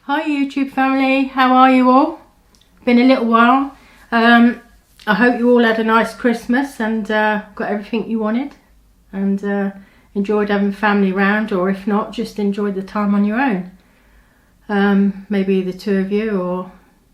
Hi YouTube family, how are you all? Been a little while. I hope you all had a nice Christmas and got everything you wanted and enjoyed having family round, or if not, just enjoyed the time on your own. Maybe the two of you, or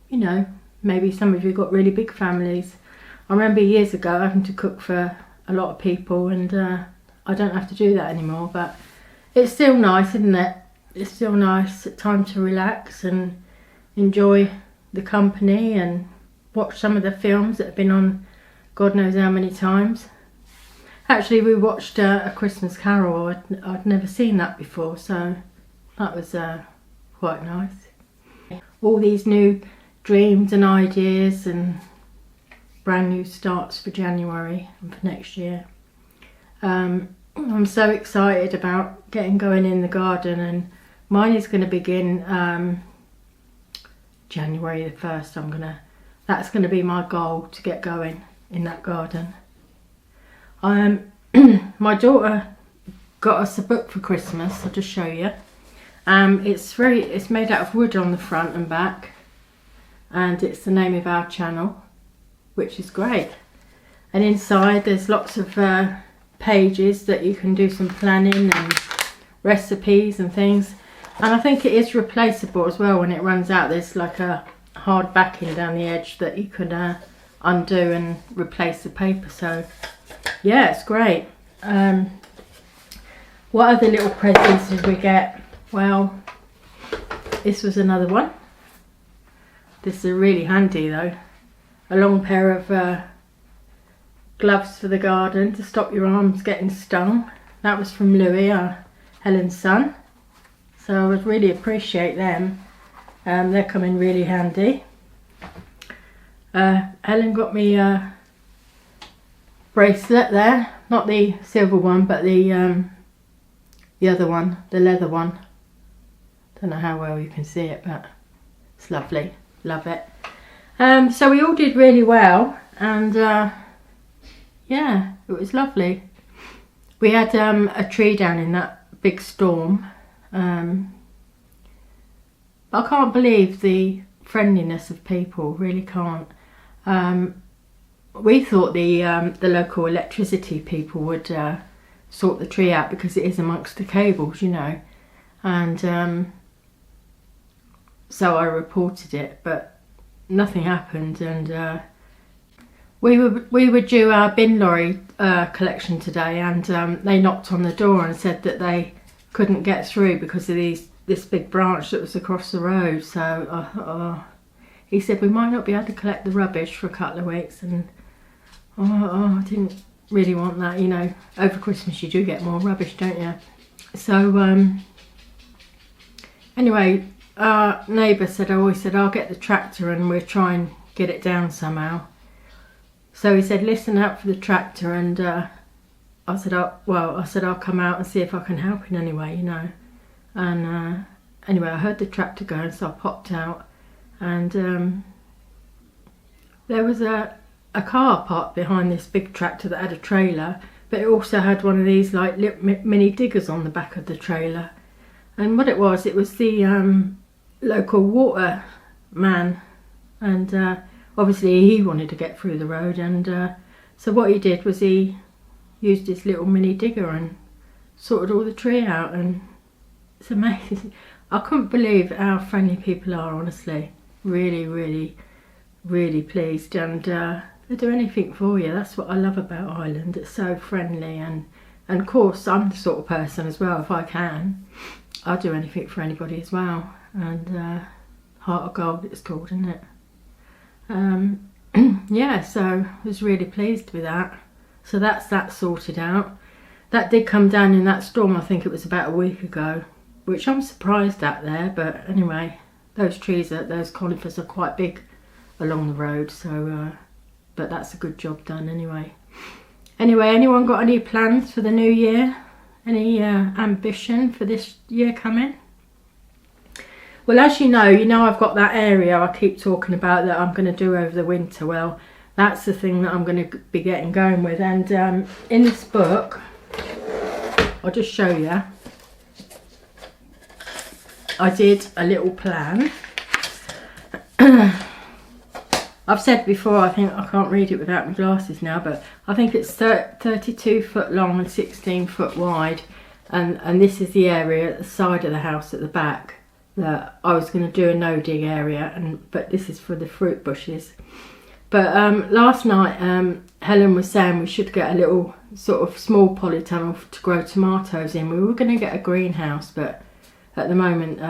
you know, maybe some of you got really big families. I remember years ago having to cook for a lot of people, and I don't have to do that anymore, but it's still nice, isn't it? It's still nice, time to relax and enjoy the company and watch some of the films that have been on God knows how many times. Actually, we watched A Christmas Carol. I'd never seen that before, so that was quite nice. All these new dreams and ideas and brand new starts for January and for next year. I'm so excited about getting going in the garden, and mine is going to begin January the 1st. That's going to be my goal, to get going in that garden. My daughter got us a book for Christmas. I'll just show you. It's made out of wood on the front and back, and it's the name of our channel, which is great. And inside there's lots of pages that you can do some planning and recipes and things. And I think it is replaceable as well when it runs out. There's like a hard backing down the edge that you could undo and replace the paper. So yeah, it's great. What other little presents did we get? Well, this was another one. This is really handy though. A long pair of gloves for the garden to stop your arms getting stung. That was from Louis, Helen's son. So I would really appreciate them. They're coming really handy. Helen got me a bracelet there, not the silver one, but the other one, the leather one. Don't know how well you can see it, but it's lovely. Love it. So we all did really well, and yeah, it was lovely. We had a tree down in that big storm. I can't believe the friendliness of people, really can't. We thought the local electricity people would sort the tree out, because it is amongst the cables, you know, and so I reported it, but nothing happened. And we were due our bin lorry collection today, and they knocked on the door and said that they couldn't get through because of this big branch that was across the road. So he said we might not be able to collect the rubbish for a couple of weeks, and I didn't really want that, you know. Over Christmas you do get more rubbish, don't you? So anyway, our neighbour always said I'll get the tractor and we'll try and get it down somehow. So he said listen out for the tractor, and I said I'll come out and see if I can help in any way, you know. And anyway, I heard the tractor going, so I popped out, and there was a car parked behind this big tractor that had a trailer, but it also had one of these like mini diggers on the back of the trailer. And what it was the local water man, and obviously he wanted to get through the road, and so what he did was he used his little mini digger and sorted all the tree out. And it's amazing. I couldn't believe how friendly people are, honestly. Really, really, really pleased. And they do anything for you. That's what I love about Ireland. It's so friendly, and of course I'm the sort of person as well, if I can, I'll do anything for anybody as well. And heart of gold it's called, isn't it? Yeah, so I was really pleased with that. So that's that sorted out. That did come down in that storm, I think it was about a week ago, which I'm surprised at there. But anyway, those conifers are quite big along the road, so but that's a good job done anyway. Anyone got any plans for the new year? Any ambition for this year coming? Well, as you know I've got that area I keep talking about that I'm going to do over the winter. Well, that's the thing that I'm going to be getting going with. And in this book, I'll just show you. I did a little plan. I've said before, I think I can't read it without my glasses now, but I think it's 32 foot long and 16 foot wide, and this is the area at the side of the house at the back that I was going to do a no dig area, but this is for the fruit bushes. But last night Helen was saying we should get a little sort of small polytunnel to grow tomatoes in. We were going to get a greenhouse, but at the moment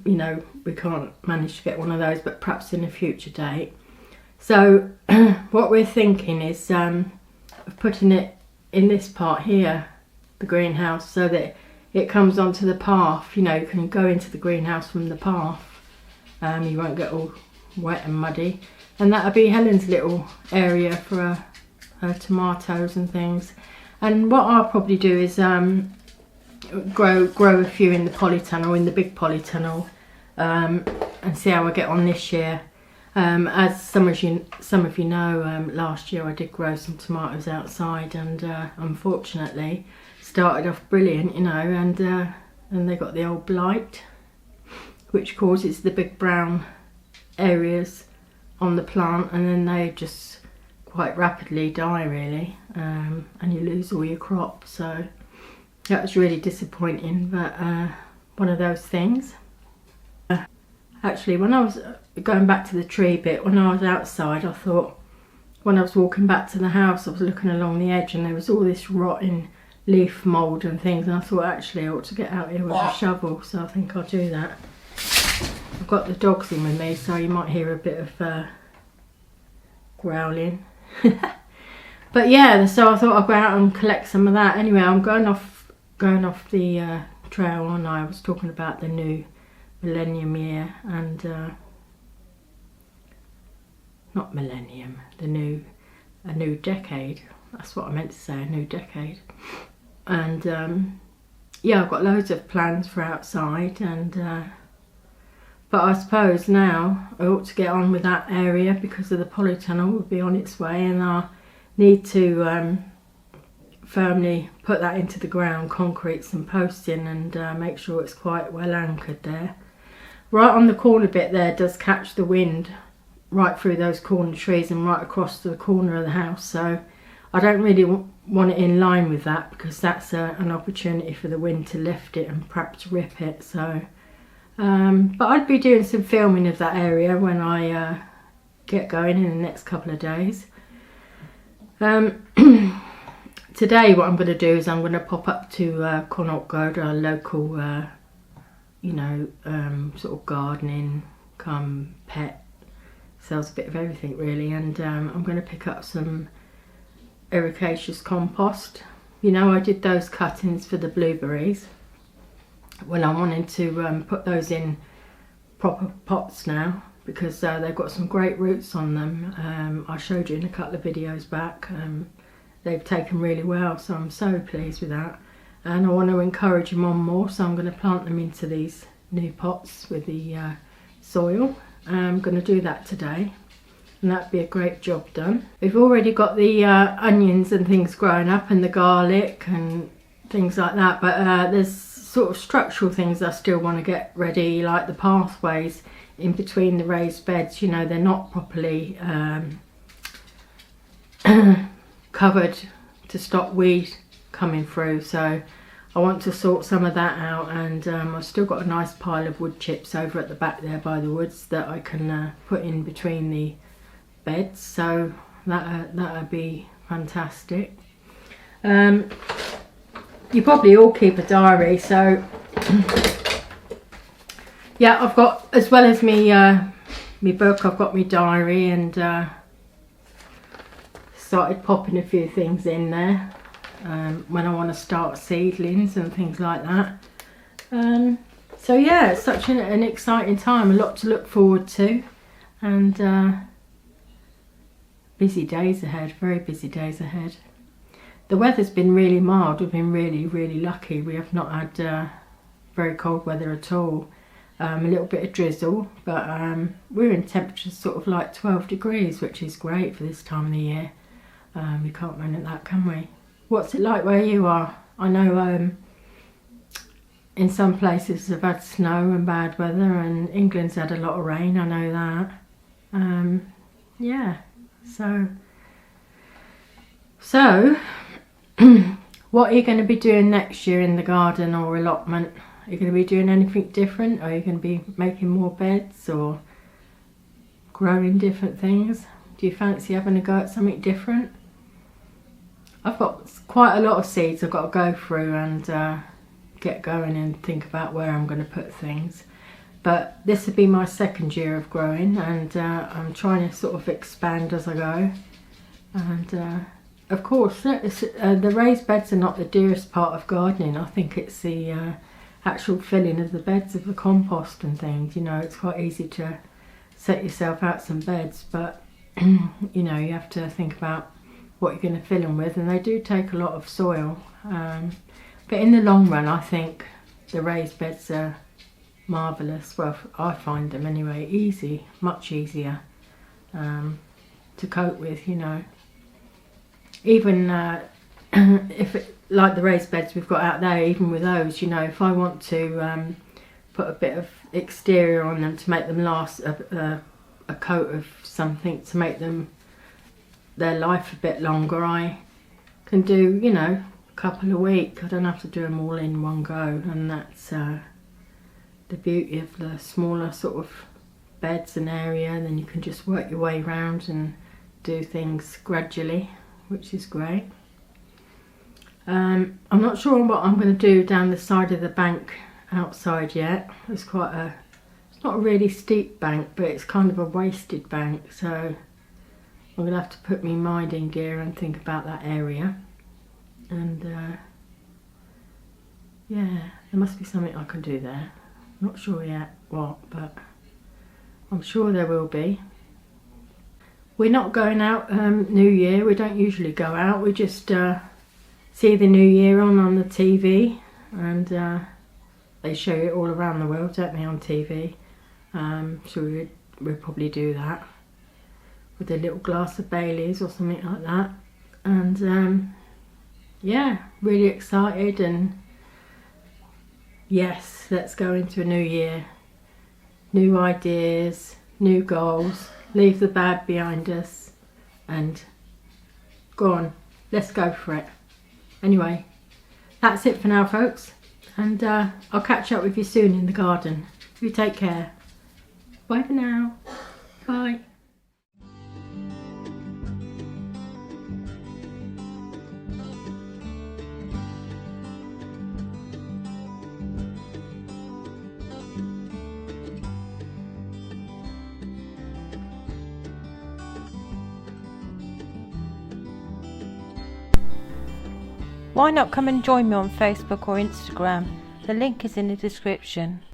you know, we can't manage to get one of those, but perhaps in a future date. So what we're thinking is of putting it in this part here, the greenhouse, so that it comes onto the path. You know, you can go into the greenhouse from the path. You won't get all wet and muddy. And that'll be Helen's little area for her tomatoes and things. And what I'll probably do is grow a few in the polytunnel, in the big polytunnel, and see how I get on this year. As some of you know, last year I did grow some tomatoes outside, and unfortunately started off brilliant, you know, and they got the old blight, which causes the big brown areas on the plant, and then they just quite rapidly die really, and you lose all your crop. So that was really disappointing, but one of those things. Actually, when I was going back to the tree bit, when I was outside, I thought, when I was walking back to the house, I was looking along the edge and there was all this rotting leaf mould and things, and I thought actually I ought to get out here with a shovel, so I think I'll do that. I've got the dogs in with me, so you might hear a bit of growling. But yeah, so I thought I'd go out and collect some of that. Anyway, I'm going off the trail, and I was talking about the new millennium year, and not millennium, a new decade. That's what I meant to say, a new decade. And yeah, I've got loads of plans for outside, and but I suppose now I ought to get on with that area because of the polytunnel will be on its way, and I need to firmly put that into the ground, concrete some posts in, and make sure it's quite well anchored there. Right on the corner bit there does catch the wind right through those corner trees and right across to the corner of the house, so I don't really want it in line with that, because that's an opportunity for the wind to lift it and perhaps rip it. So but I'd be doing some filming of that area when I get going in the next couple of days. Today what I'm going to do is I'm going to pop up to Connaught Road, our local you know, sort of gardening come pet, sells a bit of everything really, and I'm going to pick up some ericaceous compost. You know, I did those cuttings for the blueberries. Well, I'm wanting to put those in proper pots now, because they've got some great roots on them. I showed you in a couple of videos back. They've taken really well, so I'm so pleased with that. And I want to encourage them on more, so I'm going to plant them into these new pots with the soil. I'm going to do that today, and that'd be a great job done. We've already got the onions and things growing up, and the garlic and things like that, but there's sort of structural things I still want to get ready, like the pathways in between the raised beds. You know, they're not properly covered to stop weed coming through, so I want to sort some of that out. And I've still got a nice pile of wood chips over at the back there by the woods that I can put in between the beds, so that'll be fantastic. You probably all keep a diary, so yeah, I've got, as well as me book, I've got my diary, and started popping a few things in there when I want to start seedlings and things like that. So yeah, it's such an exciting time, a lot to look forward to, and busy days ahead, very busy days ahead. The weather's been really mild. We've been really lucky. We have not had very cold weather at all. A little bit of drizzle, but we're in temperatures sort of like 12 degrees, which is great for this time of the year. We can't moan at that, can we? What's it like where you are? I know in some places have had snow and bad weather, and England's had a lot of rain, I know that. Yeah, so what are you going to be doing next year in the garden or allotment? Are you going to be doing anything different? Are you going to be making more beds or growing different things? Do you fancy having a go at something different? I've got quite a lot of seeds I've got to go through and get going and think about where I'm going to put things. But this would be my second year of growing, and I'm trying to sort of expand as I go. And of course, the raised beds are not the dearest part of gardening. I think it's the actual filling of the beds of the compost and things. You know, it's quite easy to set yourself out some beds, but you know, you have to think about what you're going to fill them with, and they do take a lot of soil. But in the long run, I think the raised beds are marvellous. Well, I find them anyway, easy, much easier to cope with, you know. Even like the raised beds we've got out there, even with those, you know, if I want to put a bit of exterior on them to make them last, a coat of something to make them their life a bit longer, I can do, you know, a couple a week. I don't have to do them all in one go, and that's the beauty of the smaller sort of beds and area. And then you can just work your way around and do things gradually, which is great. I'm not sure what I'm going to do down the side of the bank outside yet. It's quite a, it's not a really steep bank, but it's kind of a wasted bank, so I'm going to have to put my mind in gear and think about that area. And yeah, there must be something I can do there. Not sure yet what, but I'm sure there will be. We're not going out New Year. We don't usually go out. We just see the New Year on the TV, and they show it all around the world, don't they, on TV? So we'll probably do that with a little glass of Baileys or something like that. And yeah, really excited, and yes, let's go into a new year. New ideas, new goals, leave the bad behind us and go on, let's go for it. Anyway, that's it for now, folks, and I'll catch up with you soon in the garden. You take care. Bye for now. Bye. Why not come and join me on Facebook or Instagram? The link is in the description.